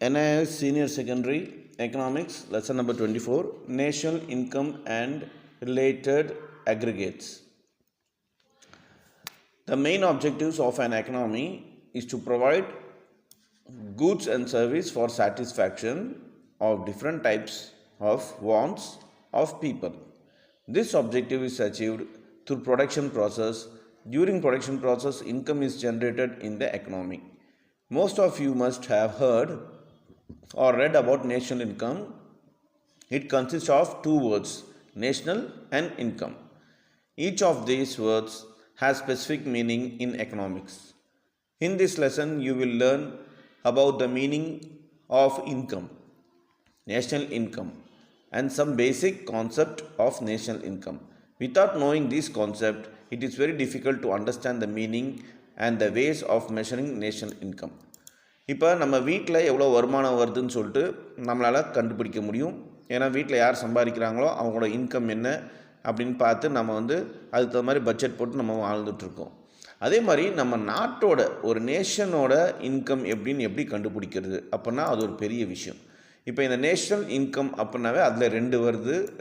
NIS Senior Secondary Economics, lesson number 24, National Income and Related Aggregates. The main objectives of an economy is to provide goods and service for satisfaction of different types of wants of people. This objective is achieved through production process. During production process, income is generated in the economy. Most of you must have heard or read about national income. It consists of two words, national and income. Each of these words has specific meaning in economics. In this lesson, you will learn about the meaning of income, national income, and some basic concept of national income. Without knowing this concept, it is very difficult to understand the meaning and the ways of measuring national income. இப்போ நம்ம வீட்டில் எவ்வளோ வருமானம் வருதுன்னு சொல்லிட்டு நம்மளால் கண்டுபிடிக்க முடியும். ஏன்னா வீட்டில் யார் சம்பாதிக்கிறாங்களோ அவங்களோட இன்கம் என்ன அப்படின்னு பார்த்து நம்ம அதுக்கு தகுந்த மாதிரி பட்ஜெட் போட்டு நம்ம வாழ்ந்துட்டுருக்கோம். அதே மாதிரி நம்ம நாட்டோட ஒரு நேஷனோட இன்கம் எப்படி கண்டுபிடிக்கிறது அப்படின்னா அது ஒரு பெரிய விஷயம். இப்போ இந்த நேஷ்னல் இன்கம் அப்படின்னாவே அதில்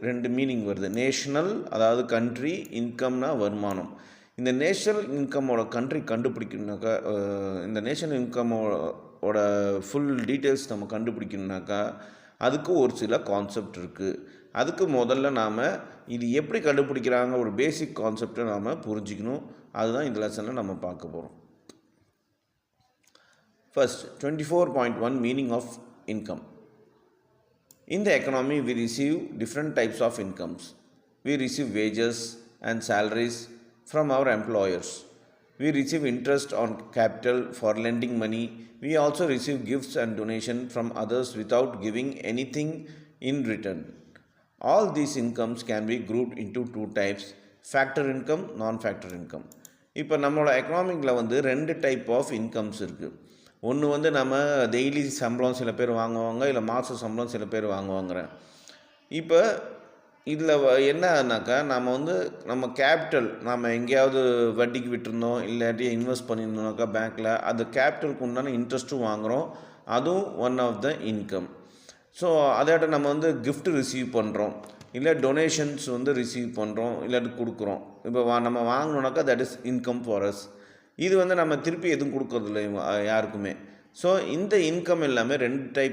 ரெண்டு மீனிங் வருது. நேஷ்னல் அதாவது கண்ட்ரி, இன்கம்னா வருமானம். இந்த நேஷ்னல் இன்கமோட கண்ட்ரி கண்டுபிடிக்கணுனாக்கா, இந்த நேஷ்னல் இன்கமோட ஃபுல் டீட்டெயில்ஸ் நம்ம கண்டுபிடிக்கணுனாக்கா அதுக்கு ஒரு சில கான்செப்ட் இருக்குது. அதுக்கு முதல்ல நாம் இது எப்படி கண்டுபிடிக்கிறாங்க ஒரு பேசிக் கான்செப்டை நாம் புரிஞ்சிக்கணும். அதுதான் இந்த லெசனில் நம்ம பார்க்க போகிறோம். First 24.1 meaning of income. In the economy, we receive different types of incomes. We receive wages and salaries from our employers. We receive interest on capital for lending money. We also receive gifts and donation from others without giving anything in return. All these incomes can be grouped into two types, factor income, non-factor income. இப்போ நம்மளோட எக்கனாமிக்கில் ரெண்டு type of incomes இருக்குது. ஒன்று நம்ம daily சம்பளம் சில பேர் வாங்குவாங்க, இல்லை மாத சம்பளம் சில பேர் வாங்குவாங்க. இப்போ இதில் என்னன்னாக்கா நம்ம கேபிட்டல் நம்ம எங்கேயாவது வட்டிக்கு விட்டுருந்தோம் இல்லாட்டி இன்வெஸ்ட் பண்ணியிருந்தோம்னாக்கா பேங்க்கில் அது கேபிட்டலுக்கு உண்டான இன்ட்ரெஸ்ட்டும் வாங்குகிறோம். அதுவும் one of the income. So அதாட்ட நம்ம கிஃப்ட் ரிசீவ் பண்ணுறோம், இல்லை டொனேஷன்ஸ் ரிசீவ் பண்ணுறோம், இல்லாட்டி கொடுக்குறோம். இப்போ நம்ம வாங்கினோன்னாக்கா that is income for us. இது நம்ம திருப்பி எதுவும் கொடுக்கறதில்ல யாருக்குமே. ஸோ இந்த இன்கம் எல்லாமே ரெண்டு டைப்